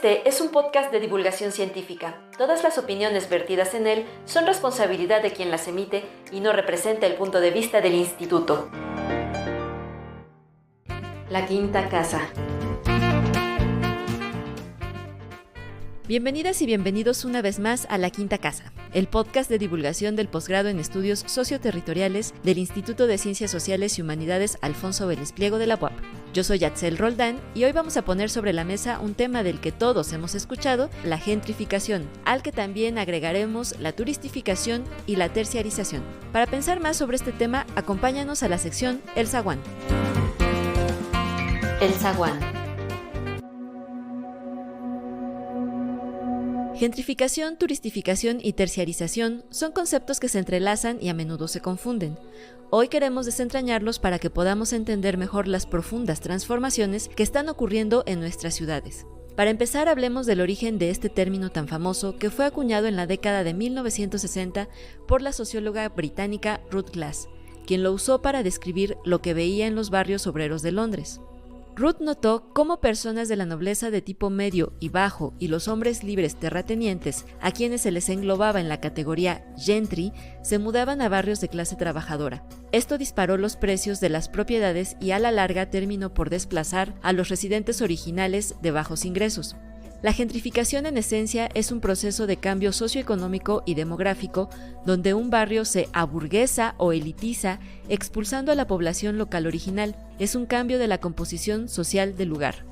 Este es un podcast de divulgación científica. Todas las opiniones vertidas en él son responsabilidad de quien las emite y no representa el punto de vista del instituto. La Quinta Casa. Bienvenidas y bienvenidos una vez más a La Quinta Casa, el podcast de divulgación del posgrado en estudios socioterritoriales del Instituto de Ciencias Sociales y Humanidades Alfonso Vélez Pliego de la UAP. Yo soy Yatzel Roldán y hoy vamos a poner sobre la mesa un tema del que todos hemos escuchado, la gentrificación, al que también agregaremos la turistificación y la terciarización. Para pensar más sobre este tema, acompáñanos a la sección El Zaguán. El Zaguán. Gentrificación, turistificación y terciarización son conceptos que se entrelazan y a menudo se confunden. Hoy queremos desentrañarlos para que podamos entender mejor las profundas transformaciones que están ocurriendo en nuestras ciudades. Para empezar, hablemos del origen de este término tan famoso que fue acuñado en la década de 1960 por la socióloga británica Ruth Glass, quien lo usó para describir lo que veía en los barrios obreros de Londres. Ruth notó cómo personas de la nobleza de tipo medio y bajo y los hombres libres terratenientes, a quienes se les englobaba en la categoría gentry, se mudaban a barrios de clase trabajadora. Esto disparó los precios de las propiedades y a la larga terminó por desplazar a los residentes originales de bajos ingresos. La gentrificación en esencia es un proceso de cambio socioeconómico y demográfico donde un barrio se aburguesa o elitiza expulsando a la población local original. Es un cambio de la composición social del lugar.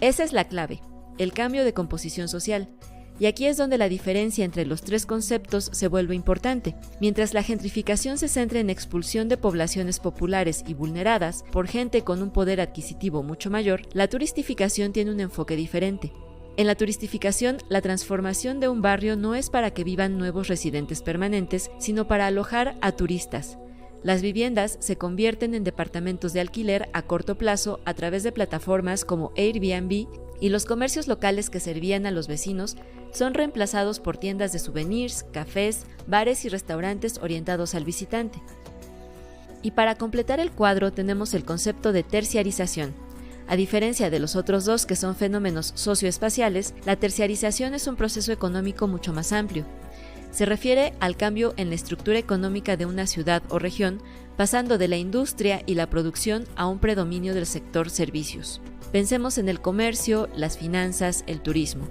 Esa es la clave, el cambio de composición social. Y aquí es donde la diferencia entre los tres conceptos se vuelve importante. Mientras la gentrificación se centra en expulsión de poblaciones populares y vulneradas por gente con un poder adquisitivo mucho mayor, la turistificación tiene un enfoque diferente. En la turistificación, la transformación de un barrio no es para que vivan nuevos residentes permanentes, sino para alojar a turistas. Las viviendas se convierten en departamentos de alquiler a corto plazo a través de plataformas como Airbnb y los comercios locales que servían a los vecinos son reemplazados por tiendas de souvenirs, cafés, bares y restaurantes orientados al visitante. Y para completar el cuadro tenemos el concepto de terciarización. A diferencia de los otros dos que son fenómenos socioespaciales, la terciarización es un proceso económico mucho más amplio. Se refiere al cambio en la estructura económica de una ciudad o región, pasando de la industria y la producción a un predominio del sector servicios. Pensemos en el comercio, las finanzas, el turismo.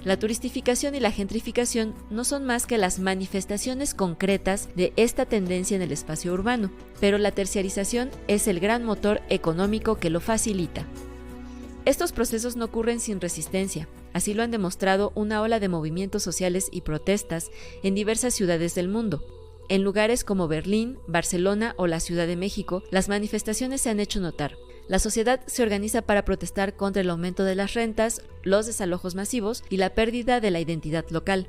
La turistificación y la gentrificación no son más que las manifestaciones concretas de esta tendencia en el espacio urbano, pero la terciarización es el gran motor económico que lo facilita. Estos procesos no ocurren sin resistencia, así lo han demostrado una ola de movimientos sociales y protestas en diversas ciudades del mundo. En lugares como Berlín, Barcelona o la Ciudad de México, las manifestaciones se han hecho notar. La sociedad se organiza para protestar contra el aumento de las rentas, los desalojos masivos y la pérdida de la identidad local.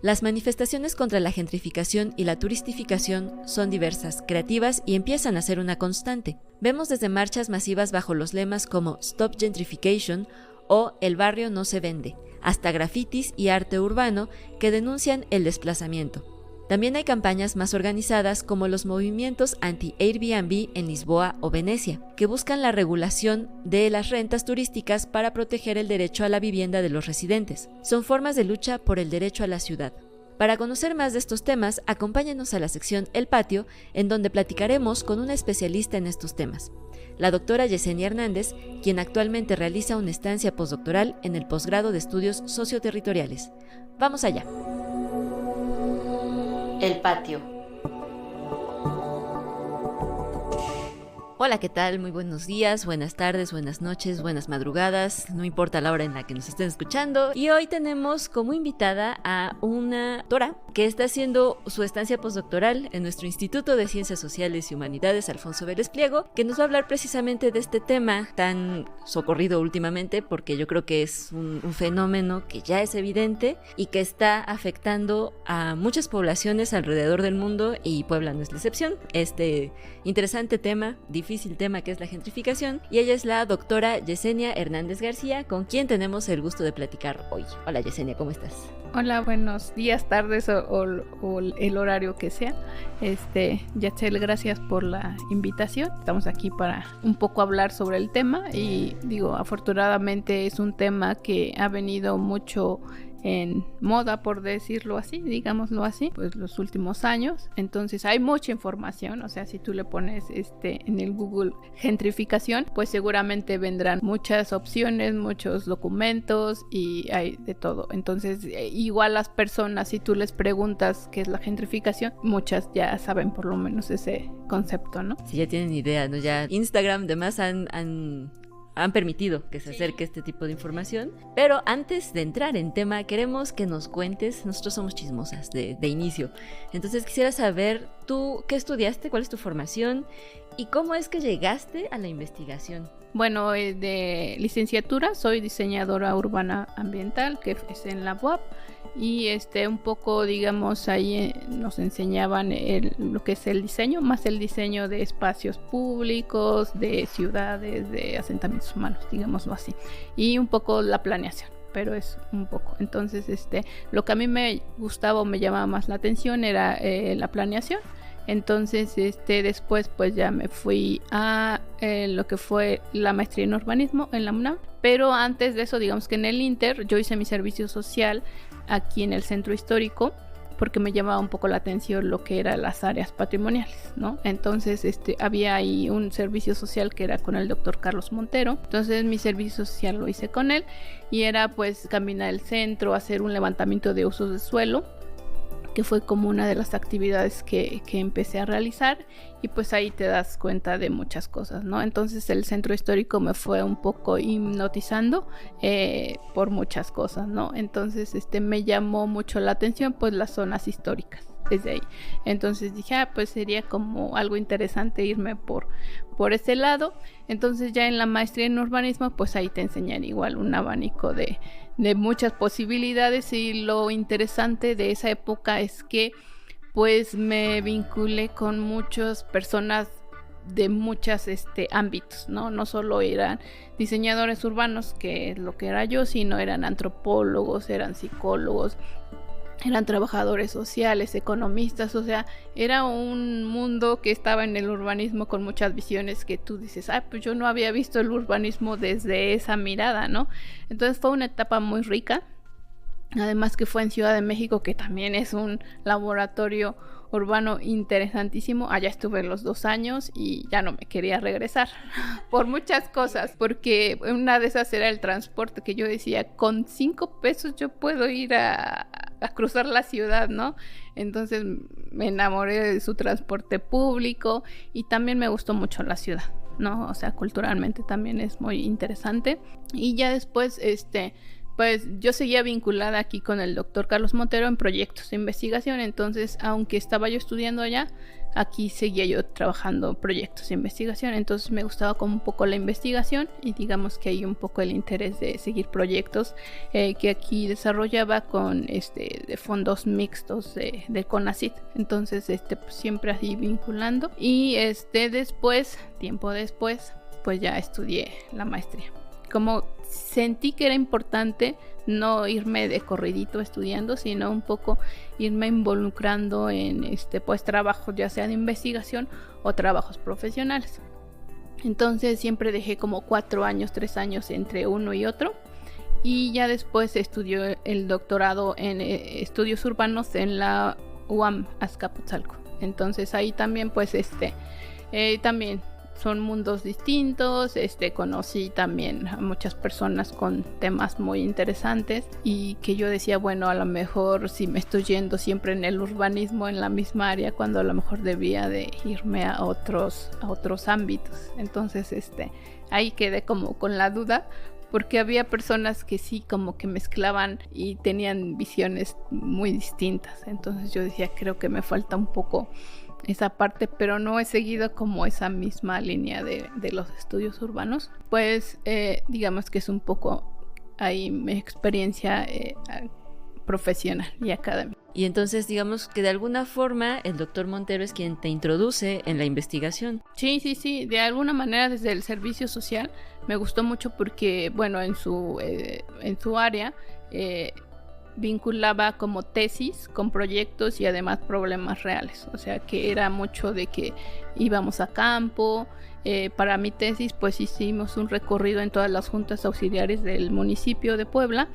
Las manifestaciones contra la gentrificación y la turistificación son diversas, creativas y empiezan a ser una constante. Vemos desde marchas masivas bajo los lemas como Stop Gentrification o El barrio no se vende, hasta grafitis y arte urbano que denuncian el desplazamiento. También hay campañas más organizadas como los movimientos anti-Airbnb en Lisboa o Venecia, que buscan la regulación de las rentas turísticas para proteger el derecho a la vivienda de los residentes. Son formas de lucha por el derecho a la ciudad. Para conocer más de estos temas, acompáñanos a la sección El Patio, en donde platicaremos con una especialista en estos temas, la doctora Yesenia Hernández, quien actualmente realiza una estancia postdoctoral en el posgrado de estudios socioterritoriales. ¡Vamos allá! El patio. Hola, ¿qué tal? Muy buenos días, buenas tardes, buenas noches, buenas madrugadas, no importa la hora en la que nos estén escuchando. Y hoy tenemos como invitada a una doctora que está haciendo su estancia postdoctoral en nuestro Instituto de Ciencias Sociales y Humanidades Alfonso Vélez Pliego, que nos va a hablar precisamente de este tema tan socorrido últimamente, porque yo creo que es un fenómeno que ya es evidente y que está afectando a muchas poblaciones alrededor del mundo, y Puebla no es la excepción. Este interesante tema, difícil difícil tema que es la gentrificación, y ella es la doctora Yesenia Hernández García, con quien tenemos el gusto de platicar hoy. Hola Yesenia, ¿cómo estás? Hola, buenos días, tardes o el horario que sea. Yatzel, gracias por la invitación. Estamos aquí para un poco hablar sobre el tema y afortunadamente es un tema que ha venido mucho en moda, por decirlo así, digámoslo así, pues los últimos años. Entonces hay mucha información, o sea, si tú le pones en el Google gentrificación, pues seguramente vendrán muchas opciones, muchos documentos y hay de todo. Entonces igual las personas, si tú les preguntas qué es la gentrificación, muchas ya saben por lo menos ese concepto, ¿no? Sí, ya tienen idea, ¿no? Ya Instagram, demás han permitido que se acerque este tipo de información. Pero antes de entrar en tema, queremos que nos cuentes, nosotros somos chismosas de inicio, entonces quisiera saber tú qué estudiaste, cuál es tu formación y cómo es que llegaste a la investigación. Bueno, de licenciatura soy diseñadora urbana ambiental, que es en la UAP, y un poco, digamos, ahí nos enseñaban lo que es el diseño, más el diseño de espacios públicos, de ciudades, de asentamientos humanos, digámoslo así, y un poco la planeación, pero es un poco. Entonces, lo que a mí me gustaba o me llamaba más la atención era la planeación. Entonces, después pues ya me fui a lo que fue la maestría en urbanismo en la UNAM. Pero antes de eso, digamos que en el Inter, yo hice mi servicio social aquí en el centro histórico, porque me llamaba un poco la atención lo que eran las áreas patrimoniales, ¿no? Entonces, había ahí un servicio social que era con el doctor Carlos Montero. Entonces, mi servicio social lo hice con él y era pues caminar el centro, hacer un levantamiento de usos de suelo, que fue como una de las actividades que empecé a realizar, y pues ahí te das cuenta de muchas cosas, ¿no? Entonces el centro histórico me fue un poco hipnotizando por muchas cosas, ¿no? Entonces me llamó mucho la atención pues las zonas históricas desde ahí. Entonces dije, pues sería como algo interesante irme por ese lado. Entonces ya en la maestría en urbanismo pues ahí te enseñan igual un abanico de muchas posibilidades, y lo interesante de esa época es que pues me vinculé con muchas personas de muchos ámbitos, ¿no? No solo eran diseñadores urbanos, que es lo que era yo, sino eran antropólogos, eran psicólogos, eran trabajadores sociales, economistas, o sea, era un mundo que estaba en el urbanismo con muchas visiones que tú dices, pues yo no había visto el urbanismo desde esa mirada, ¿no? Entonces fue una etapa muy rica, además que fue en Ciudad de México, que también es un laboratorio urbano interesantísimo. Allá estuve los 2 años y ya no me quería regresar por muchas cosas, porque una de esas era el transporte, que yo decía, con 5 pesos yo puedo ir a cruzar la ciudad, ¿no? Entonces me enamoré de su transporte público y también me gustó mucho la ciudad, ¿no? O sea, culturalmente también es muy interesante. Y ya después, pues yo seguía vinculada aquí con el doctor Carlos Montero en proyectos de investigación. Entonces, aunque estaba yo estudiando allá, aquí seguía yo trabajando proyectos de investigación. Entonces me gustaba como un poco la investigación, y digamos que hay un poco el interés de seguir proyectos que aquí desarrollaba con de fondos mixtos de CONACYT. Entonces pues siempre así vinculando, y después, tiempo después, pues ya estudié la maestría. Como sentí que era importante no irme de corridito estudiando, sino un poco irme involucrando en pues trabajos ya sea de investigación o trabajos profesionales. Entonces siempre dejé como 4 años, 3 años entre uno y otro, y ya después estudió el doctorado en estudios urbanos en la UAM Azcapotzalco. Entonces ahí también pues también son mundos distintos. Conocí también a muchas personas con temas muy interesantes, y que yo decía, bueno, a lo mejor si me estoy yendo siempre en el urbanismo, en la misma área, cuando a lo mejor debía de irme a otros ámbitos. Entonces ahí quedé como con la duda, porque había personas que sí como que mezclaban y tenían visiones muy distintas. Entonces yo decía, creo que me falta un poco esa parte, pero no he seguido como esa misma línea de los estudios urbanos. Pues digamos que es un poco ahí mi experiencia profesional y académica. Y entonces digamos que de alguna forma el doctor Montero es quien te introduce en la investigación. Sí, sí, sí, de alguna manera desde el servicio social me gustó mucho porque, bueno, en su área vinculaba como tesis con proyectos y además problemas reales, o sea que era mucho de que íbamos a campo. Para mi tesis pues hicimos un recorrido en todas las juntas auxiliares del municipio de Puebla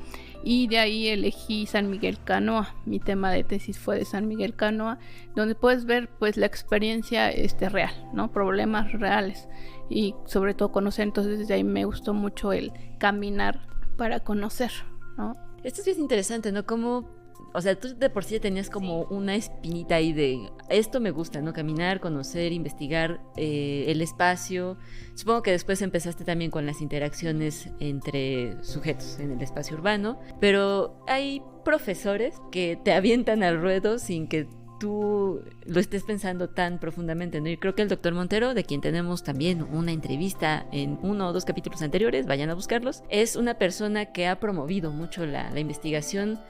y de ahí elegí San Miguel Canoa. Mi tema de tesis fue de San Miguel Canoa, donde puedes ver pues la experiencia real, ¿no? Problemas reales y sobre todo conocer. Entonces desde ahí me gustó mucho el caminar para conocer, ¿no? Esto es bien interesante, ¿no? Como, o sea, tú de por sí tenías como una espinita ahí de esto me gusta, ¿no? Caminar, conocer, investigar el espacio. Supongo que después empezaste también con las interacciones entre sujetos en el espacio urbano, pero hay profesores que te avientan al ruedo sin que tú lo estés pensando tan profundamente, ¿no? Y creo que el doctor Montero, de quien tenemos también una entrevista en 1 o 2 capítulos anteriores, vayan a buscarlos, es una persona que ha promovido mucho la investigación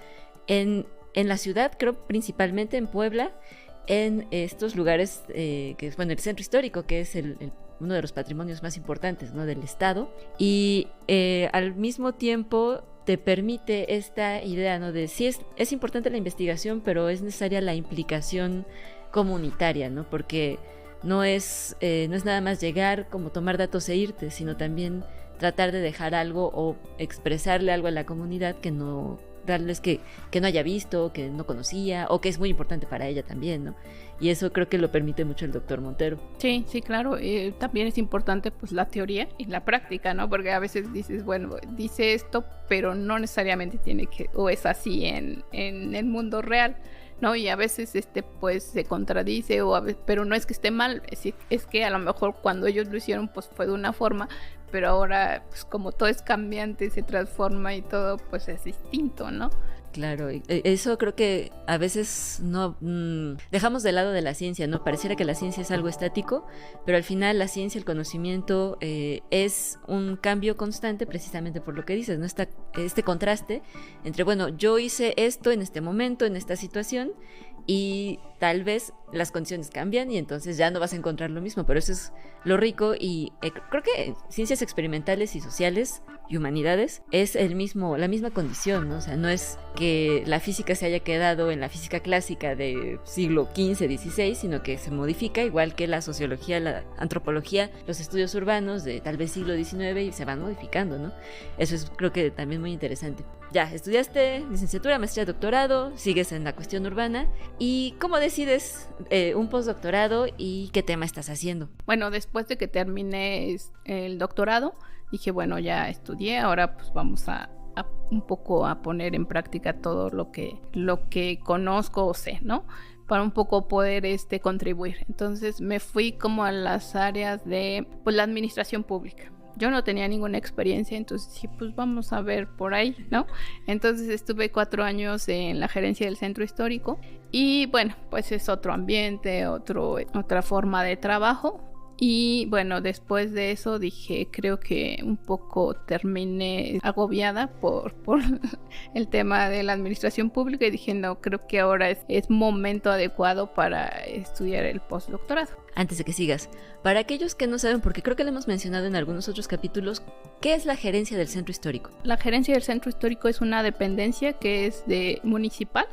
en la ciudad, creo principalmente en Puebla, en estos lugares que es, bueno, el centro histórico, que es uno de los patrimonios más importantes, ¿no? Del estado, y al mismo tiempo te permite esta idea, ¿no? De sí es importante la investigación, pero es necesaria la implicación comunitaria, ¿no? Porque no es nada más llegar, como tomar datos e irte, sino también tratar de dejar algo o expresarle algo a la comunidad que no darles que no haya visto, que no conocía, o que es muy importante para ella también, ¿no? Y eso creo que lo permite mucho el doctor Montero. Sí, sí, claro. También es importante pues la teoría y la práctica, ¿no? Porque a veces dices, bueno, dice esto, pero no necesariamente tiene que, o es así en el mundo real, ¿no? Y a veces pues se contradice, pero no es que esté mal, es que a lo mejor cuando ellos lo hicieron pues fue de una forma, pero ahora pues como todo es cambiante, se transforma y todo pues es distinto, ¿no? Claro, eso creo que a veces no dejamos de lado de la ciencia, ¿no? Pareciera que la ciencia es algo estático, pero al final la ciencia, el conocimiento es un cambio constante precisamente por lo que dices, ¿no? Este contraste entre, bueno, yo hice esto en este momento, en esta situación, y tal vez las condiciones cambian y entonces ya no vas a encontrar lo mismo, pero eso es lo rico y creo que ciencias experimentales y sociales y humanidades es la misma condición, ¿no? O sea, no es que la física se haya quedado en la física clásica de siglo XV, XVI, sino que se modifica igual que la sociología, la antropología, los estudios urbanos de tal vez siglo XIX y se van modificando, ¿no? Eso es creo que también muy interesante. Ya, estudiaste licenciatura, maestría, doctorado, sigues en la cuestión urbana. ¿Y cómo decides un postdoctorado y qué tema estás haciendo? Bueno, después de que terminé el doctorado, dije, bueno, ya estudié, ahora pues vamos a un poco a poner en práctica todo lo que conozco o sé, ¿no? Para un poco poder contribuir. Entonces me fui como a las áreas de pues la administración pública. Yo no tenía ninguna experiencia, entonces dije, pues vamos a ver por ahí, ¿no? Entonces estuve 4 años en la gerencia del centro histórico y bueno, pues es otro ambiente, otra forma de trabajo. Y bueno, después de eso dije, creo que un poco terminé agobiada por el tema de la administración pública y dije, no, creo que ahora es momento adecuado para estudiar el postdoctorado. Antes de que sigas, para aquellos que no saben, porque creo que lo hemos mencionado en algunos otros capítulos, ¿qué es la gerencia del centro histórico? La gerencia del centro histórico es una dependencia que es municipal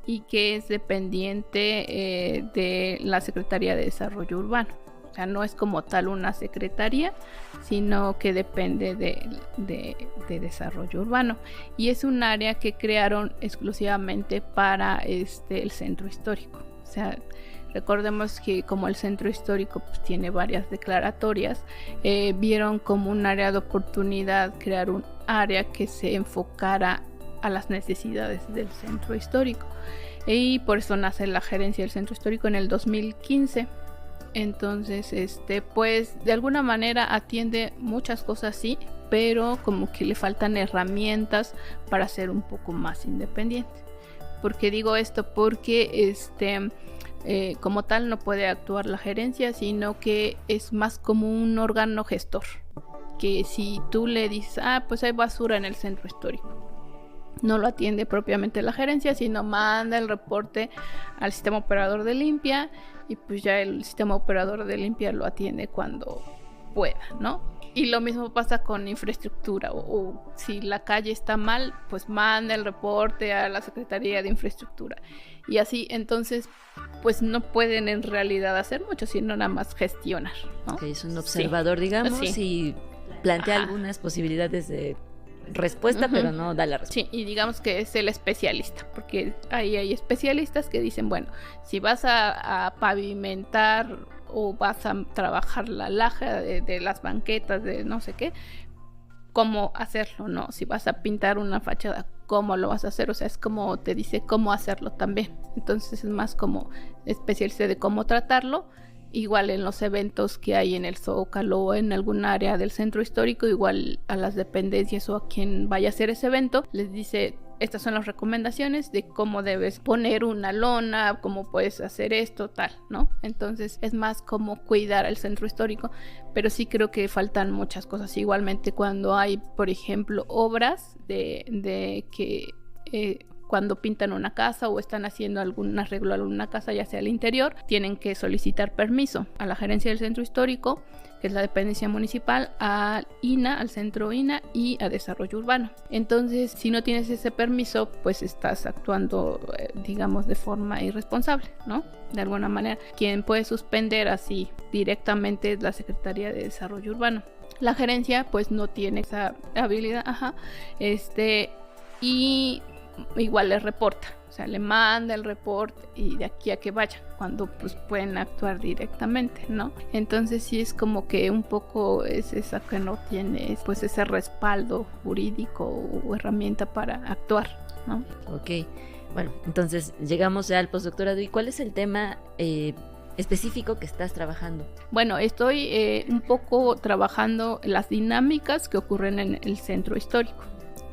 y que es dependiente de la Secretaría de Desarrollo Urbano. O sea, no es como tal una secretaría, sino que depende de desarrollo urbano. Y es un área que crearon exclusivamente para el centro histórico. O sea, recordemos que como el centro histórico pues, tiene varias declaratorias, vieron como un área de oportunidad crear un área que se enfocara a las necesidades del centro histórico. Y por eso nace la gerencia del centro histórico en el 2015. Entonces, pues de alguna manera atiende muchas cosas, sí, pero como que le faltan herramientas para ser un poco más independiente. ¿Por qué digo esto? Porque como tal no puede actuar la gerencia, sino que es más como un órgano gestor. Que si tú le dices, pues hay basura en el centro histórico, no lo atiende propiamente la gerencia, sino manda el reporte al sistema operador de limpia y pues ya el sistema operador de limpia lo atiende cuando pueda, ¿no? Y lo mismo pasa con infraestructura, o si la calle está mal, pues manda el reporte a la Secretaría de Infraestructura. Y así, entonces, pues no pueden en realidad hacer mucho, sino nada más gestionar, ¿no? Okay, es un observador, digamos, y plantea algunas posibilidades de respuesta, pero no da la respuesta. Sí, y digamos que es el especialista, porque ahí hay especialistas que dicen, bueno, si vas a pavimentar o vas a trabajar la laja de las banquetas, de no sé qué, cómo hacerlo, ¿no? Si vas a pintar una fachada, ¿cómo lo vas a hacer? O sea, es como te dice cómo hacerlo también. Entonces es más como especialista de cómo tratarlo. Igual en los eventos que hay en el Zócalo o en algún área del centro histórico, igual a las dependencias o a quien vaya a hacer ese evento, les dice, estas son las recomendaciones de cómo debes poner una lona, cómo puedes hacer esto, tal, ¿no? Entonces es más como cuidar el centro histórico, pero sí creo que faltan muchas cosas. Igualmente cuando hay, por ejemplo, obras de que... cuando pintan una casa o están haciendo algún arreglo a una casa, ya sea al interior, tienen que solicitar permiso a la gerencia del centro histórico, que es la dependencia municipal, al INA, al centro INA y a desarrollo urbano. Entonces, si no tienes ese permiso, pues estás actuando, digamos, de forma irresponsable, ¿no? De alguna manera, quien puede suspender así directamente es la Secretaría de Desarrollo Urbano. La gerencia, pues, no tiene esa habilidad, y igual le reporta, o sea, le manda el reporte y de aquí a que vaya, cuando pues pueden actuar directamente, ¿no? Entonces sí es como que un poco es esa que no tiene pues ese respaldo jurídico o herramienta para actuar, ¿no? Ok, bueno, entonces llegamos ya al postdoctorado. ¿Y cuál es el tema específico que estás trabajando? Bueno, estoy un poco trabajando las dinámicas que ocurren en el centro histórico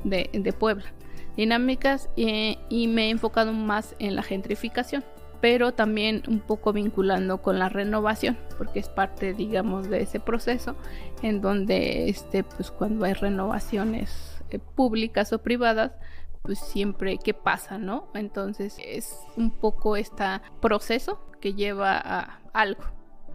de Puebla. Dinámicas y me he enfocado más en la gentrificación, pero también un poco vinculando con la renovación, porque es parte, digamos, de ese proceso en donde pues cuando hay renovaciones públicas o privadas, pues siempre qué pasa, ¿no? Entonces es un poco este proceso que lleva a algo,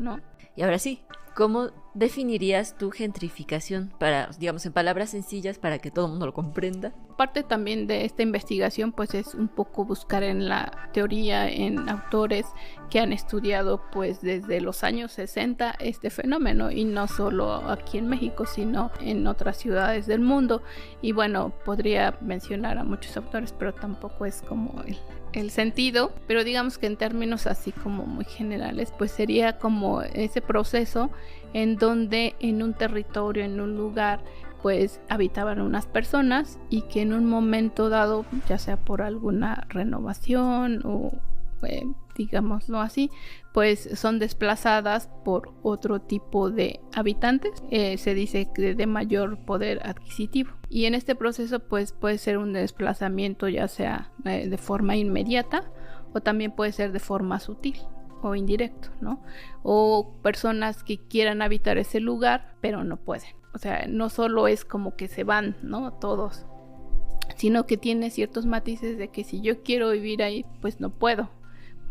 ¿no? Y ahora sí, ¿cómo definirías tu gentrificación para, digamos, en palabras sencillas para que todo el mundo lo comprenda? Parte también de esta investigación pues es un poco buscar en la teoría, en autores que han estudiado pues desde los años 60 este fenómeno, y no solo aquí en México sino en otras ciudades del mundo. Y bueno, podría mencionar a muchos autores, pero tampoco es como el sentido, pero digamos que en términos así como muy generales pues sería como ese proceso en donde en un territorio, en un lugar, pues habitaban unas personas y que en un momento dado, ya sea por alguna renovación o digámoslo así, pues son desplazadas por otro tipo de habitantes, se dice que de mayor poder adquisitivo, y en este proceso pues puede ser un desplazamiento ya sea de forma inmediata o también puede ser de forma sutil o indirecto, ¿no? O personas que quieran habitar ese lugar pero no pueden. O sea, no solo es como que se van, ¿no? Todos, sino que tiene ciertos matices de que si yo quiero vivir ahí, pues no puedo,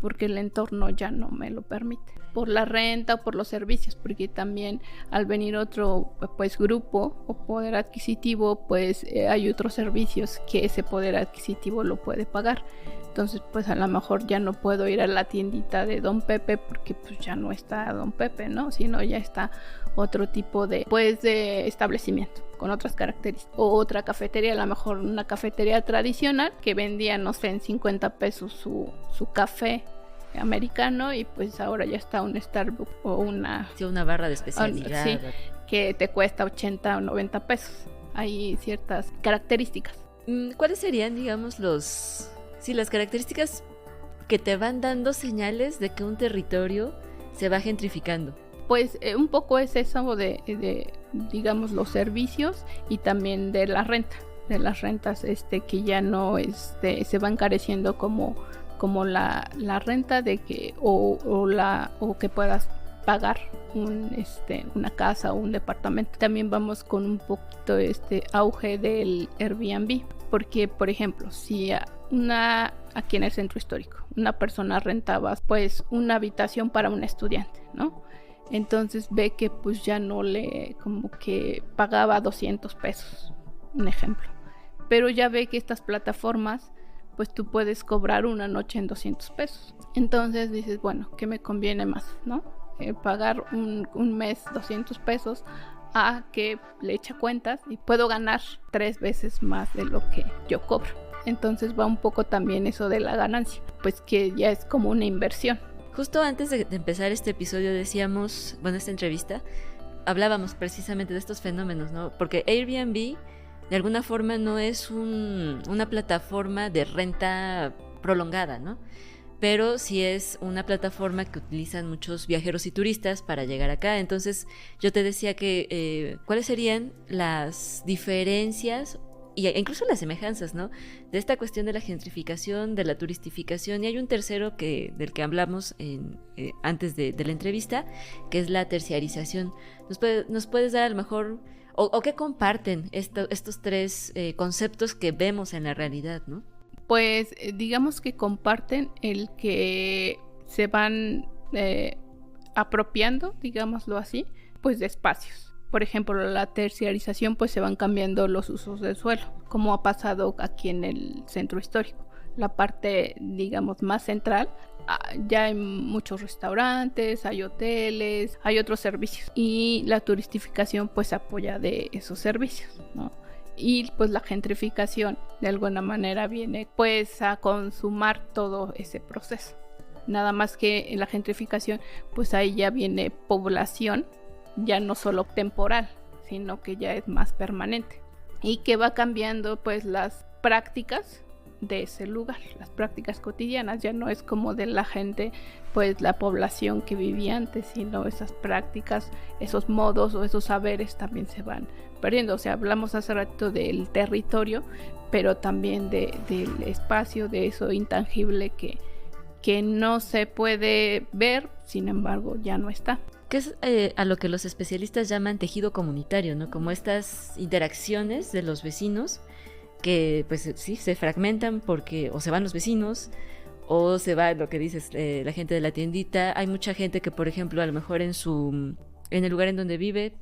porque el entorno ya no me lo permite, por la renta o por los servicios, porque también al venir otro pues grupo o poder adquisitivo, pues hay otros servicios que ese poder adquisitivo lo puede pagar. Entonces pues a lo mejor ya no puedo ir a la tiendita de Don Pepe porque pues ya no está Don Pepe, ¿no? Sino ya está otro tipo de pues de establecimiento con otras características, o otra cafetería, a lo mejor una cafetería tradicional que vendía, no sé, en 50 pesos su café americano, y pues ahora ya está un Starbucks o una barra de especialidad, sí, que te cuesta 80 o 90 pesos. Hay ciertas características. ¿Cuáles serían, digamos, las características que te van dando señales de que un territorio se va gentrificando? Pues un poco es eso de digamos los servicios y también de la renta, de las rentas que ya no se van encareciendo como la renta de que o que puedas pagar una casa o un departamento. También vamos con un poquito auge del Airbnb, porque, por ejemplo, si aquí en el centro histórico, una persona rentaba pues una habitación para un estudiante, ¿no? Entonces ve que pues ya no como que pagaba 200 pesos, un ejemplo. Pero ya ve que estas plataformas, pues tú puedes cobrar una noche en 200 pesos. Entonces dices, bueno, ¿qué me conviene más, no? Pagar un mes 200 pesos a que le echa cuentas y puedo ganar 3 veces más de lo que yo cobro. Entonces va un poco también eso de la ganancia, pues que ya es como una inversión. Justo antes de empezar este episodio decíamos, bueno, esta entrevista, hablábamos precisamente de estos fenómenos, ¿no? Porque Airbnb de alguna forma no es una plataforma de renta prolongada, ¿no? Pero sí es una plataforma que utilizan muchos viajeros y turistas para llegar acá. Entonces yo te decía que cuáles serían las diferencias e incluso las semejanzas, ¿no? De esta cuestión de la gentrificación, de la turistificación, y hay un tercero del que hablamos antes de la entrevista, que es la terciarización. ¿Nos puedes dar a lo mejor, o qué comparten estos tres conceptos que vemos en la realidad, ¿no? Pues digamos que comparten el que se van apropiando, digámoslo así, pues de espacios. Por ejemplo, la terciarización, pues se van cambiando los usos del suelo, como ha pasado aquí en el centro histórico. La parte, digamos, más central, ya hay muchos restaurantes, hay hoteles, hay otros servicios. Y la turistificación, pues apoya de esos servicios, ¿no? Y pues la gentrificación, de alguna manera, viene pues a consumar todo ese proceso. Nada más que en la gentrificación, pues ahí ya viene población, ya no solo temporal, sino que ya es más permanente y que va cambiando pues las prácticas de ese lugar, las prácticas cotidianas. Ya no es como de la gente, pues la población que vivía antes, sino esas prácticas, esos modos o esos saberes también se van perdiendo. O sea, hablamos hace rato del territorio, pero también del espacio, de eso intangible que no se puede ver, sin embargo ya no está. Que es a lo que los especialistas llaman tejido comunitario, ¿no? Como estas interacciones de los vecinos que, pues sí, se fragmentan porque o se van los vecinos o se va lo que dices, la gente de la tiendita. Hay mucha gente que, por ejemplo, a lo mejor en el lugar en donde vive,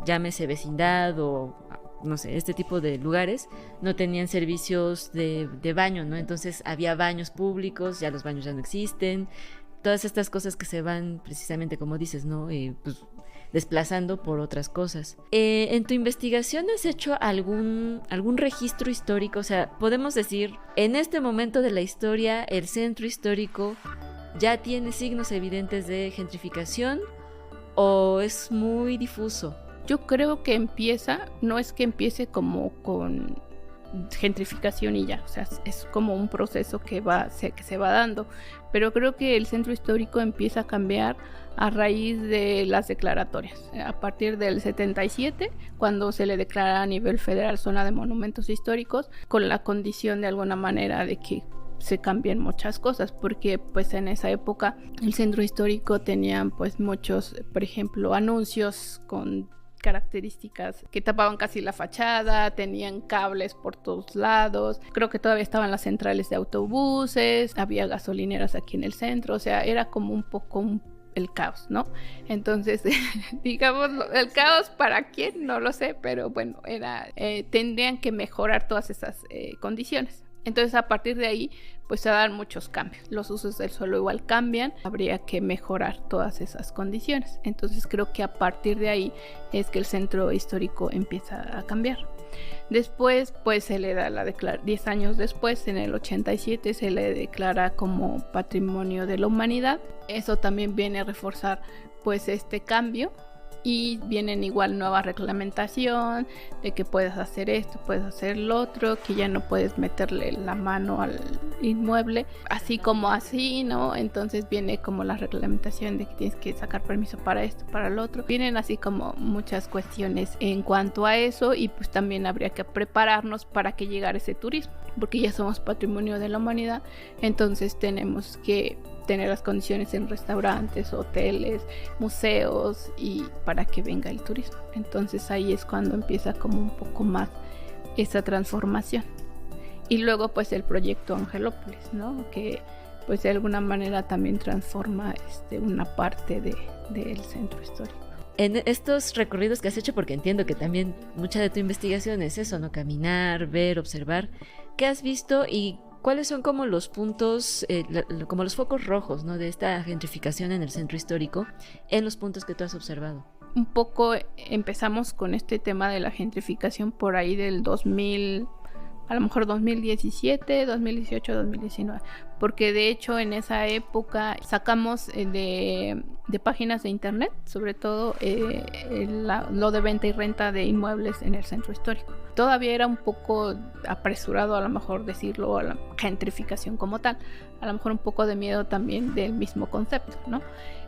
llámese vecindad o no sé, este tipo de lugares, no tenían servicios de baño, ¿no? Entonces había baños públicos, ya los baños ya no existen. Todas estas cosas que se van precisamente, como dices, ¿no? Pues desplazando por otras cosas. ¿En tu investigación has hecho algún registro histórico? O sea, podemos decir, en este momento de la historia, el centro histórico ya tiene signos evidentes de gentrificación o es muy difuso. Yo creo que no es que empiece como con gentrificación y ya, o sea, es como un proceso que se va dando, pero creo que el centro histórico empieza a cambiar a raíz de las declaratorias, a partir del 77, cuando se le declara a nivel federal zona de monumentos históricos, con la condición de alguna manera de que se cambien muchas cosas, porque pues en esa época el centro histórico tenía pues muchos, por ejemplo, anuncios con características que tapaban casi la fachada, tenían cables por todos lados, creo que todavía estaban las centrales de autobuses, había gasolineras aquí en el centro, o sea, era como un poco el caos, ¿no? Entonces, digamos, el caos para quién, no lo sé, pero bueno, tendrían que mejorar todas esas condiciones. Entonces, a partir de ahí, pues se dan muchos cambios. Los usos del suelo igual cambian, habría que mejorar todas esas condiciones. Entonces, creo que a partir de ahí es que el centro histórico empieza a cambiar. Después, pues se le da 10 años después, en el 87, se le declara como Patrimonio de la Humanidad. Eso también viene a reforzar, pues, este cambio. Y vienen igual nueva reglamentación de que puedes hacer esto, puedes hacer lo otro, que ya no puedes meterle la mano al inmueble, así como así, ¿no? Entonces viene como la reglamentación de que tienes que sacar permiso para esto, para lo otro. Vienen así como muchas cuestiones en cuanto a eso y pues también habría que prepararnos para que llegara ese turismo, porque ya somos Patrimonio de la Humanidad, entonces tenemos que tener las condiciones en restaurantes, hoteles, museos y para que venga el turismo. Entonces ahí es cuando empieza como un poco más esa transformación. Y luego pues el proyecto Angelópolis, ¿no? Que pues de alguna manera también transforma una parte del centro histórico. En estos recorridos que has hecho, porque entiendo que también mucha de tu investigación es eso, ¿no? Caminar, ver, observar. ¿Qué has visto y cuáles son como los puntos, como los focos rojos, ¿no? De esta gentrificación en el centro histórico, en los puntos que tú has observado? Un poco empezamos con este tema de la gentrificación por ahí del 2000, a lo mejor 2017, 2018, 2019, porque de hecho en esa época sacamos de páginas de internet, sobre todo lo de venta y renta de inmuebles en el centro histórico. Todavía era un poco apresurado a lo mejor decirlo a la gentrificación como tal, a lo mejor un poco de miedo también del mismo concepto, ¿no?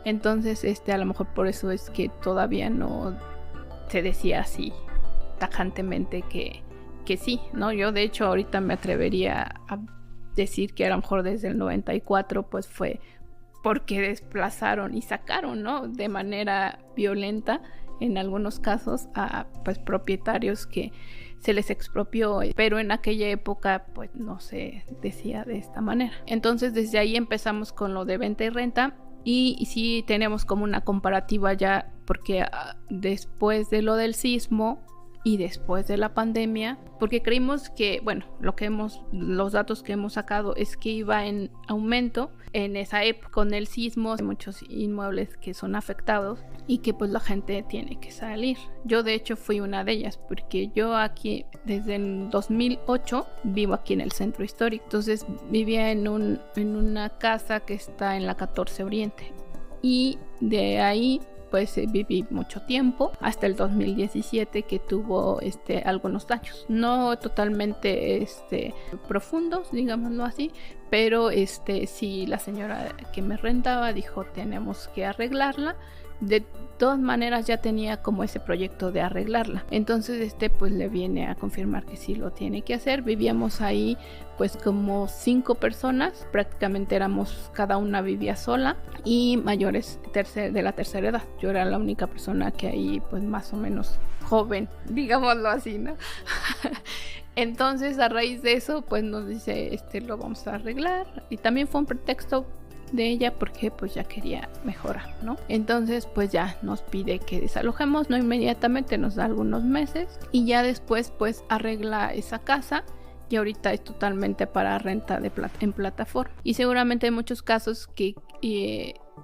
Entonces a lo mejor por eso es que todavía no se decía así tajantemente que sí, ¿no? Yo de hecho ahorita me atrevería a decir que a lo mejor desde el 94 pues fue porque desplazaron y sacaron, ¿no? De manera violenta en algunos casos a pues propietarios que se les expropió, pero en aquella época pues no se decía de esta manera. Entonces desde ahí empezamos con lo de venta y renta y sí tenemos como una comparativa ya porque después de lo del sismo y después de la pandemia, porque creímos que, bueno, los datos que hemos sacado es que iba en aumento en esa época con el sismo, hay muchos inmuebles que son afectados y que pues la gente tiene que salir. Yo de hecho fui una de ellas porque yo aquí desde el 2008 vivo aquí en el centro histórico, entonces vivía en una casa que está en la 14 Oriente y de ahí pues viví mucho tiempo hasta el 2017 que tuvo algunos daños, no totalmente profundos, digámoslo así, pero sí la señora que me rentaba dijo tenemos que arreglarla. De todas maneras ya tenía como ese proyecto de arreglarla, entonces pues le viene a confirmar que sí lo tiene que hacer. Vivíamos ahí pues como 5 personas, prácticamente éramos, cada una vivía sola y mayores de la tercera edad. Yo era la única persona que ahí pues más o menos joven, digámoslo así, ¿no? Entonces a raíz de eso pues nos dice lo vamos a arreglar y también fue un pretexto de ella porque pues ya quería mejorar, ¿no? Entonces pues ya nos pide que desalojemos, no inmediatamente, nos da algunos meses y ya después pues arregla esa casa y ahorita es totalmente para renta en plataforma y seguramente hay muchos casos que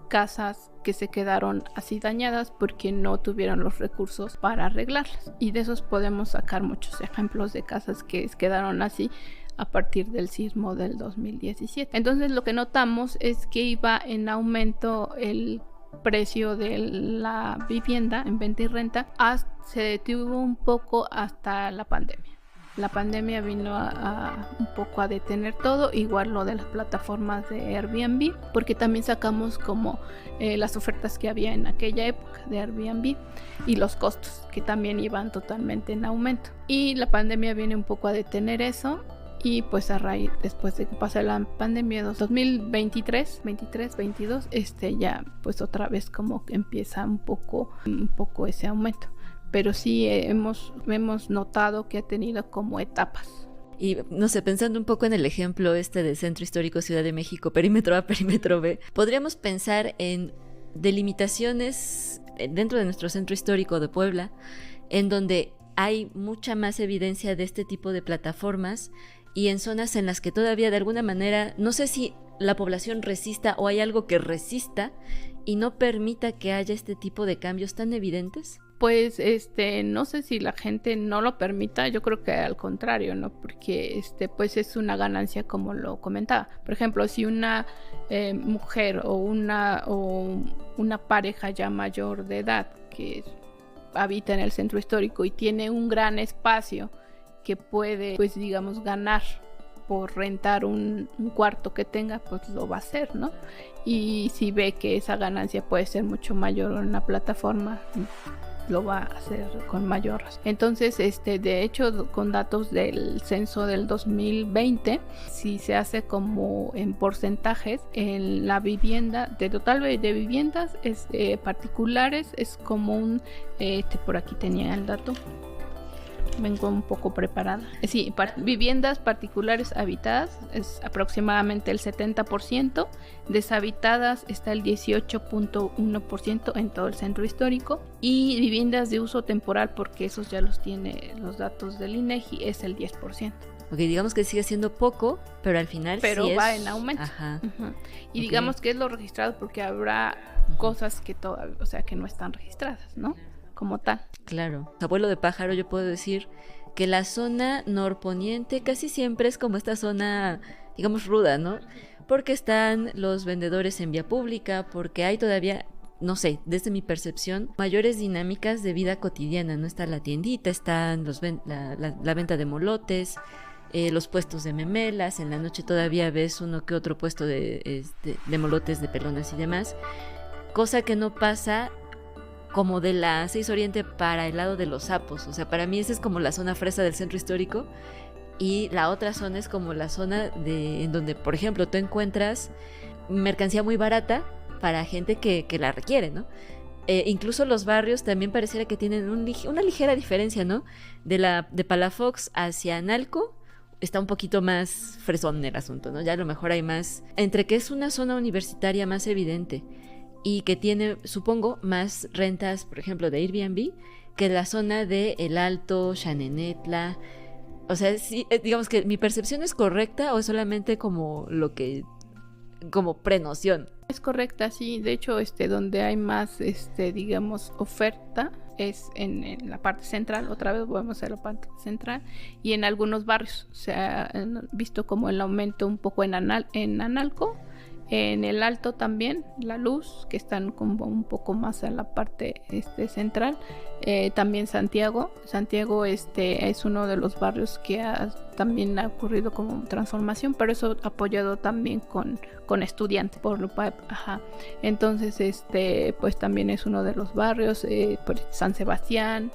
casas que se quedaron así dañadas porque no tuvieron los recursos para arreglarlas y de esos podemos sacar muchos ejemplos de casas que quedaron así a partir del sismo del 2017. Entonces lo que notamos es que iba en aumento el precio de la vivienda en venta y renta, se detuvo un poco hasta la pandemia. La pandemia vino un poco a detener todo, igual lo de las plataformas de Airbnb, porque también sacamos como las ofertas que había en aquella época de Airbnb y los costos que también iban totalmente en aumento. Y la pandemia viene un poco a detener eso. Y pues a raíz, después de que pase la pandemia 2023, 22, ya pues otra vez como que empieza un poco ese aumento. Pero sí hemos notado que ha tenido como etapas. Y no sé, pensando un poco en el ejemplo de Centro Histórico Ciudad de México, perímetro A, perímetro B, podríamos pensar en delimitaciones dentro de nuestro centro histórico de Puebla, en donde hay mucha más evidencia de este tipo de plataformas y en zonas en las que todavía de alguna manera, no sé si la población resista o hay algo que resista y no permita que haya este tipo de cambios tan evidentes. Pues no sé si la gente no lo permita, yo creo que al contrario, ¿no? Porque pues es una ganancia como lo comentaba. Por ejemplo, si una mujer o una pareja ya mayor de edad que habita en el centro histórico y tiene un gran espacio que puede, pues digamos, ganar por rentar un cuarto que tenga, pues lo va a hacer, ¿no? Y si ve que esa ganancia puede ser mucho mayor en una plataforma, lo va a hacer con mayor razón. Entonces, de hecho, con datos del censo del 2020, si se hace como en porcentajes, en la vivienda, de total de viviendas particulares, es como un, por aquí tenía el dato, vengo un poco preparada. Sí, viviendas particulares habitadas es aproximadamente el 70%, deshabitadas está el 18.1% en todo el centro histórico, y viviendas de uso temporal, porque esos ya los tiene los datos del INEGI, es el 10%. Ok, digamos que sigue siendo poco, pero al final pero sí va es... en aumento. Ajá. Uh-huh. Y Ok. digamos que es lo registrado, porque habrá cosas que todavía, o sea, que no están registradas, ¿no? Como tal. Claro. Abuelo de pájaro, yo puedo decir que la zona norponiente casi siempre es como esta zona, digamos, ruda, ¿no? Porque están los vendedores en vía pública, porque hay todavía, no sé, desde mi percepción, mayores dinámicas de vida cotidiana, ¿no? Está la tiendita, están la venta de molotes, los puestos de memelas, en la noche todavía ves uno que otro puesto de molotes, de pelonas y demás, cosa que no pasa como de la 6 Oriente para el lado de los sapos. O sea, para mí esa es como la zona fresa del centro histórico, y la otra zona es como la zona en donde, por ejemplo, tú encuentras mercancía muy barata para gente que la requiere, ¿no? Incluso los barrios también pareciera que tienen una ligera diferencia, ¿no? De Palafox hacia Analco está un poquito más fresón el asunto, ¿no? Ya a lo mejor hay más, entre que es una zona universitaria más evidente y que tiene, supongo, más rentas, por ejemplo, de Airbnb, que la zona de El Alto, Xanenetla. O sea, sí, digamos que mi percepción es correcta, o es solamente como como prenoción. Es correcta, sí. De hecho, donde hay más, digamos, oferta es en la parte central. Otra vez volvemos a la parte central, y en algunos barrios se ha visto como el aumento un poco en Analco. En El Alto también, La Luz, que están como un poco más en la parte central. También Santiago es uno de los barrios que también ha ocurrido como transformación, pero eso apoyado también con estudiantes por Lupap. Ajá. Entonces pues también es uno de los barrios, por San Sebastián,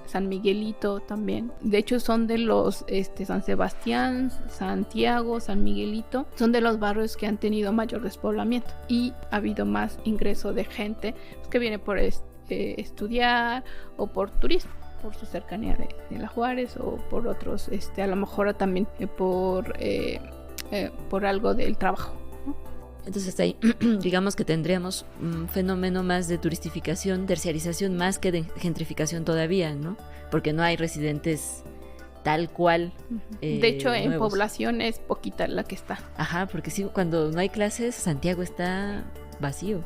San Miguelito también. De hecho son de los San Sebastián, Santiago, San Miguelito, son de los barrios que han tenido mayor despoblamiento, y ha habido más ingreso de gente que viene por estudiar o por turismo, por su cercanía de La Juárez, o por otros, a lo mejor también por algo del trabajo. Entonces ahí digamos que tendríamos un fenómeno más de turistificación, terciarización, más que de gentrificación todavía, ¿no? Porque no hay residentes tal cual. De hecho, en nuevos. Población es poquita la que está. Ajá, porque sí, cuando no hay clases, Santiago está vacío.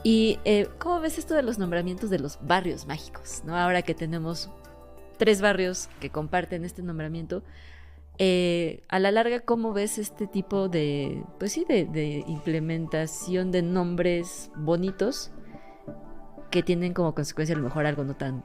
Y ¿cómo ves esto de los nombramientos de los barrios mágicos, ¿no? Ahora que tenemos 3 barrios que comparten este nombramiento, a la larga, ¿cómo ves este tipo de, pues sí, de implementación de nombres bonitos que tienen como consecuencia a lo mejor algo no tan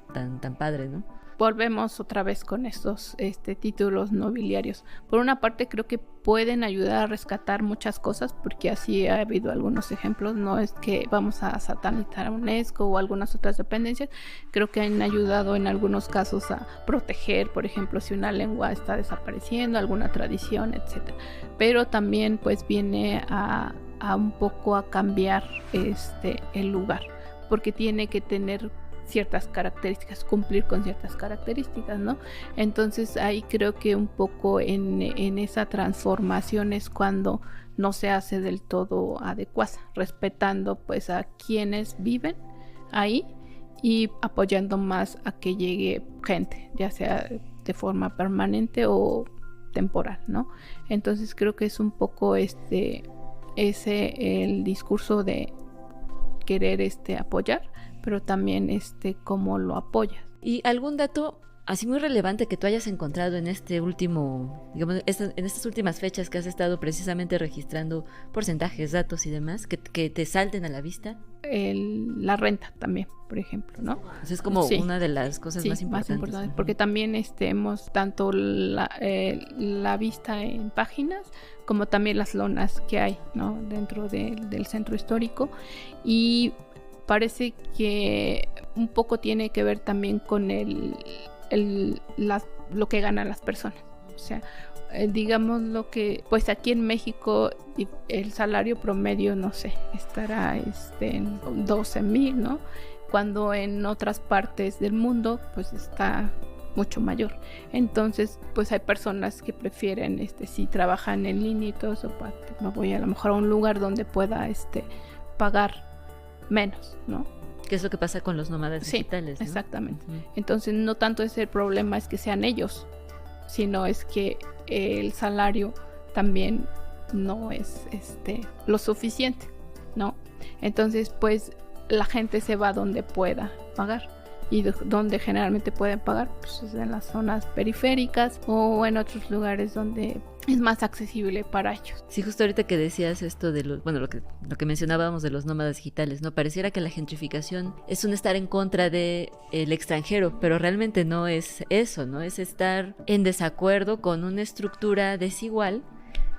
padre, ¿no? Volvemos otra vez con estos títulos nobiliarios. Por una parte, creo que pueden ayudar a rescatar muchas cosas, porque así ha habido algunos ejemplos. No es que vamos a satanizar a UNESCO o algunas otras dependencias. Creo que han ayudado en algunos casos a proteger, por ejemplo, si una lengua está desapareciendo, alguna tradición, etc. Pero también pues viene a un poco a cambiar el lugar, porque tiene que tener ciertas características, cumplir con ciertas características, ¿no? Entonces ahí creo que un poco en esa transformación es cuando no se hace del todo adecuada, respetando pues a quienes viven ahí y apoyando más a que llegue gente, ya sea de forma permanente o temporal, ¿no? Entonces creo que es un poco ese el discurso de querer apoyar, pero también cómo lo apoyas. ¿Y algún dato así muy relevante que tú hayas encontrado en este último, digamos, en estas últimas fechas que has estado precisamente registrando porcentajes, datos y demás, que te salten a la vista? La renta también, por ejemplo, ¿no? Eso es como una de las cosas más importantes. Porque también hemos tanto la vista en páginas como también las lonas que hay, ¿no? Dentro del centro histórico, y parece que un poco tiene que ver también con lo que ganan las personas. O sea, digamos lo que, pues aquí en México el salario promedio, no sé, estará en 12,000, ¿no? Cuando en otras partes del mundo pues está mucho mayor. Entonces, pues hay personas que prefieren, si trabajan en línea y todo eso, pues me voy a lo mejor a un lugar donde pueda, pagar menos, ¿no? ¿Qué es lo que pasa con los nómadas digitales? Sí, ¿no? Exactamente. Entonces, no tanto es el problema es que sean ellos, sino es que el salario también no es lo suficiente, ¿no? Entonces, pues la gente se va donde pueda pagar. Y donde generalmente pueden pagar, pues es en las zonas periféricas o en otros lugares donde es más accesible para ellos. Sí, justo ahorita que decías esto de lo que mencionábamos de los nómadas digitales, ¿no? Pareciera que la gentrificación es un estar en contra de el extranjero, pero realmente no es eso, ¿no? Es estar en desacuerdo con una estructura desigual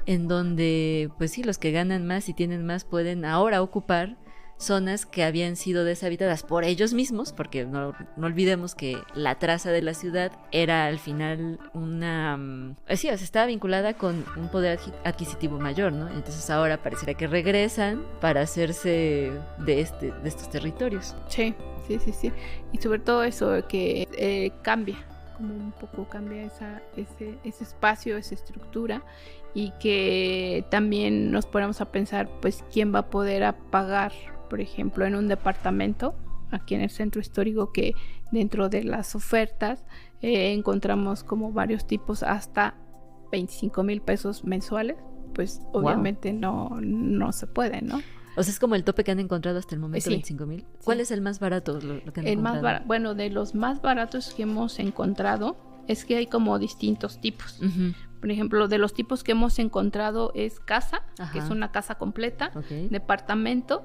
en donde, pues sí, los que ganan más y tienen más pueden ahora ocupar zonas que habían sido deshabitadas por ellos mismos, porque no olvidemos que la traza de la ciudad era al final estaba vinculada con un poder adquisitivo mayor, ¿no? Entonces ahora pareciera que regresan para hacerse de estos territorios. Sí. Y sobre todo eso que cambia, como un poco cambia ese espacio, esa estructura, y que también nos ponemos a pensar, pues, ¿quién va a poder pagar, por ejemplo, en un departamento aquí en el centro histórico? Que dentro de las ofertas encontramos como varios tipos hasta 25,000 pesos mensuales. Pues obviamente no se puede, ¿no? O sea, es como el tope que han encontrado hasta el momento, sí. 25,000. ¿Cuál es el más barato lo que han encontrado? Bueno, de los más baratos que hemos encontrado es que hay como distintos tipos. Uh-huh. Por ejemplo, de los tipos que hemos encontrado es casa, que es una casa completa, departamento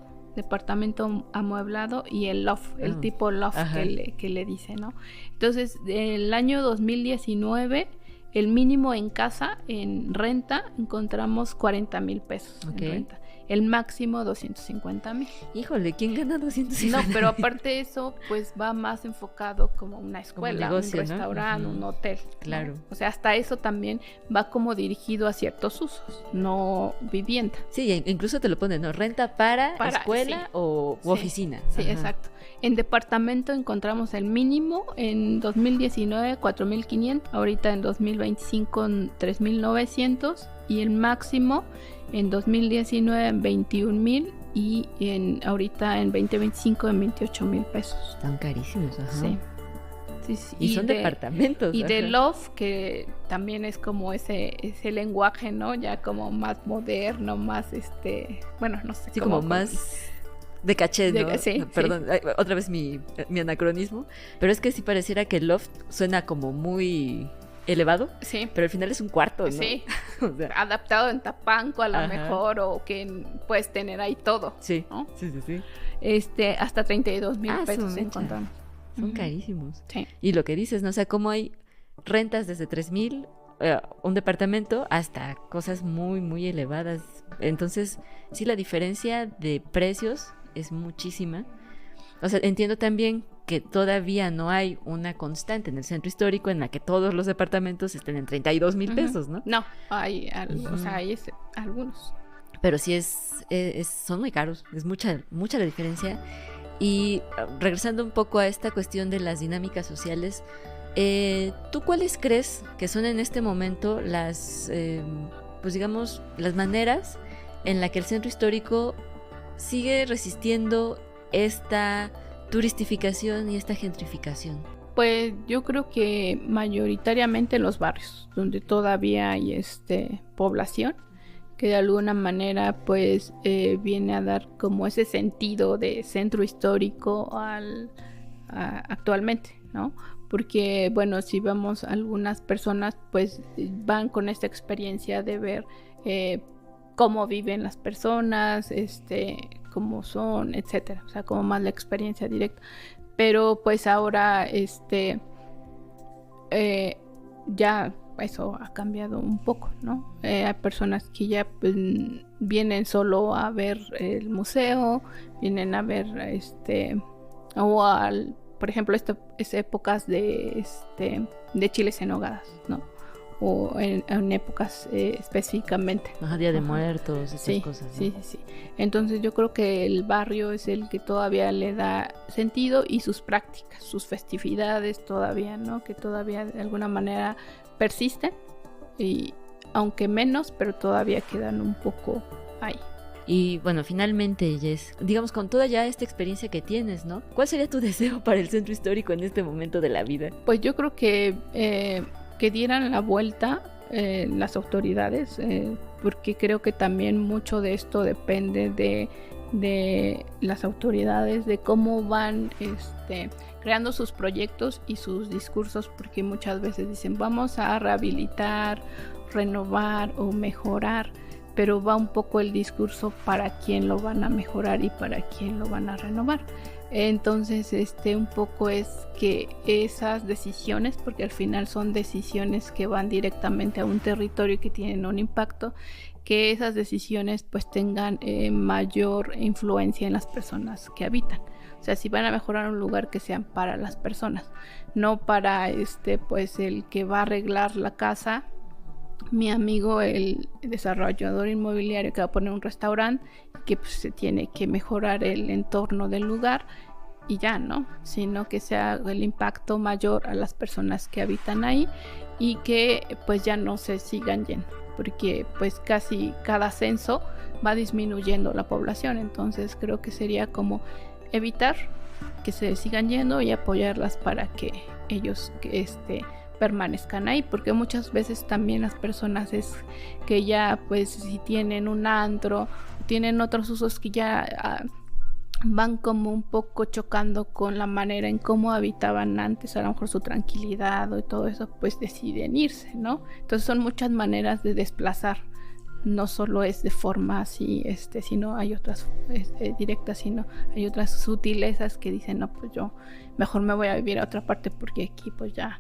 amueblado, y el loft, el tipo loft que le dice, ¿no? Entonces, el año 2019, el mínimo en casa, en renta, encontramos 40,000 pesos en renta. El máximo 250,000. Híjole, ¿quién gana 250,000? No, pero aparte de eso, pues va más enfocado como una escuela, como negocio, un restaurante, ¿no? Un hotel. Claro. ¿no? O sea, hasta eso también va como dirigido a ciertos usos, no vivienda. Sí, incluso te lo ponen, ¿no? Renta para escuela u oficina. Sí, exacto. En departamento encontramos el mínimo en 2019, 4,500. Ahorita en 2025, 3,900. Y el máximo en 2019 en 21,000 y ahorita en 2025 en 28,000 pesos. Están carísimos, ajá. Sí. Y son departamentos. Y de loft, que también es como ese lenguaje, ¿no? Ya como más moderno, más bueno, no sé. Sí, como más de caché, ¿no? Sí, perdón, otra vez mi anacronismo. Pero es que sí pareciera que el loft suena como muy elevado, sí, pero al final es un cuarto, ¿no? Sí, o sea, adaptado en Tapanco a lo mejor, o que puedes tener ahí todo. Sí, ¿no? Sí. Hasta 32,000 pesos encontramos. Son carísimos. Sí. Y lo que dices, ¿no? O sea, como hay rentas desde 3,000, un departamento, hasta cosas muy, muy elevadas. Entonces, sí, la diferencia de precios es muchísima. O sea, entiendo también que todavía no hay una constante en el centro histórico en la que todos los departamentos estén en 32,000 pesos, ¿no? No, hay algunos. Pero sí son muy caros, es mucha la diferencia. Y regresando un poco a esta cuestión de las dinámicas sociales, ¿tú cuáles crees que son en este momento las, pues digamos, las maneras en la que el centro histórico sigue resistiendo esta turistificación y esta gentrificación? Pues yo creo que mayoritariamente en los barrios, donde todavía hay población, que de alguna manera pues viene a dar como ese sentido de centro histórico actualmente, ¿no? Porque bueno, si vemos algunas personas pues van con esta experiencia de ver cómo viven las personas, cómo son, etcétera, o sea, como más la experiencia directa. Pero pues ahora ya eso ha cambiado un poco, ¿no? Hay personas que ya pues, vienen solo a ver el museo, vienen a ver por ejemplo, es épocas de chiles en nogadas, ¿no? o en épocas específicamente. Día de Muertos, esas cosas, ¿no? Sí. Entonces yo creo que el barrio es el que todavía le da sentido, y sus prácticas, sus festividades todavía, ¿no? Que todavía de alguna manera persisten, y aunque menos, pero todavía quedan un poco ahí. Y bueno, finalmente, Jess, digamos, con toda ya esta experiencia que tienes, ¿no? ¿Cuál sería tu deseo para el centro histórico en este momento de la vida? Pues yo creo que dieran la vuelta las autoridades, porque creo que también mucho de esto depende de las autoridades, de cómo van creando sus proyectos y sus discursos, porque muchas veces dicen vamos a rehabilitar, renovar o mejorar, pero va un poco el discurso para quién lo van a mejorar y para quién lo van a renovar. Entonces un poco es que esas decisiones, porque al final son decisiones que van directamente a un territorio y que tienen un impacto, que esas decisiones pues tengan mayor influencia en las personas que habitan. O sea, si van a mejorar un lugar, que sean para las personas, no para pues el que va a arreglar la casa, mi amigo el desarrollador inmobiliario que va a poner un restaurante, que pues se tiene que mejorar el entorno del lugar y ya, ¿no? Sino que sea el impacto mayor a las personas que habitan ahí, y que pues ya no se sigan yendo, porque pues casi cada censo va disminuyendo la población. Entonces creo que sería como evitar que se sigan yendo y apoyarlas para que ellos permanezcan ahí, porque muchas veces también las personas es que ya pues si tienen un antro, tienen otros usos que ya van como un poco chocando con la manera en cómo habitaban antes, a lo mejor su tranquilidad y todo eso, pues deciden irse, ¿no? Entonces son muchas maneras de desplazar, no solo es de forma así, sino hay otras directas, sino hay otras sutilezas que dicen, no, pues yo mejor me voy a vivir a otra parte porque aquí pues ya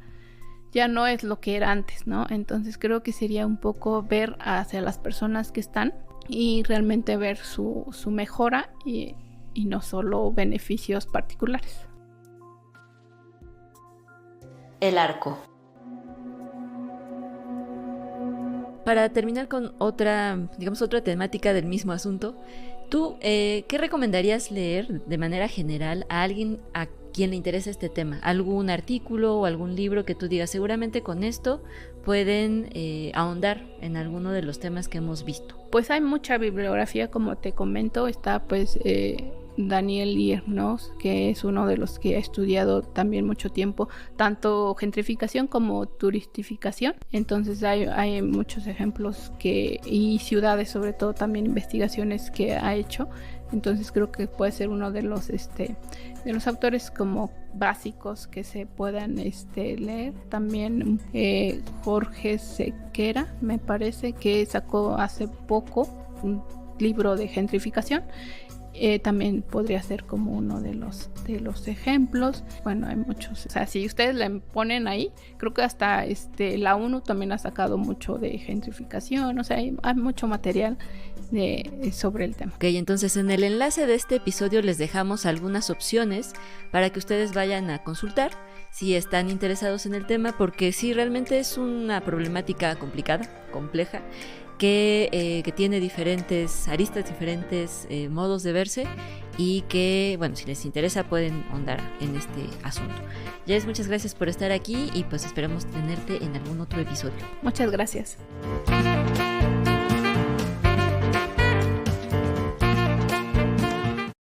no es lo que era antes, ¿no? Entonces creo que sería un poco ver hacia las personas que están y realmente ver su mejora y no solo beneficios particulares. El Arco. Para terminar con otra temática del mismo asunto, ¿tú qué recomendarías leer de manera general a alguien a quien le interesa este tema? ¿Algún artículo o algún libro que tú digas, seguramente con esto pueden ahondar en alguno de los temas que hemos visto? Pues hay mucha bibliografía, como te comento. Está pues Daniel Diernos, que es uno de los que ha estudiado también mucho tiempo tanto gentrificación como turistificación. Entonces hay muchos ejemplos y ciudades, sobre todo también investigaciones que ha hecho. Entonces creo que puede ser uno de los autores como básicos que se puedan leer. También Jorge Sequera, me parece que sacó hace poco un libro de gentrificación. También podría ser como uno de los ejemplos. Bueno, hay muchos. O sea, si ustedes le ponen ahí, creo que hasta la ONU también ha sacado mucho de gentrificación. O sea, hay mucho material sobre el tema. Ok, entonces en el enlace de este episodio les dejamos algunas opciones para que ustedes vayan a consultar si están interesados en el tema, porque sí, realmente es una problemática complicada, compleja, que tiene diferentes aristas, diferentes modos de verse, y que, bueno, si les interesa pueden ahondar en este asunto. Jess, muchas gracias por estar aquí y pues esperamos tenerte en algún otro episodio. Muchas gracias.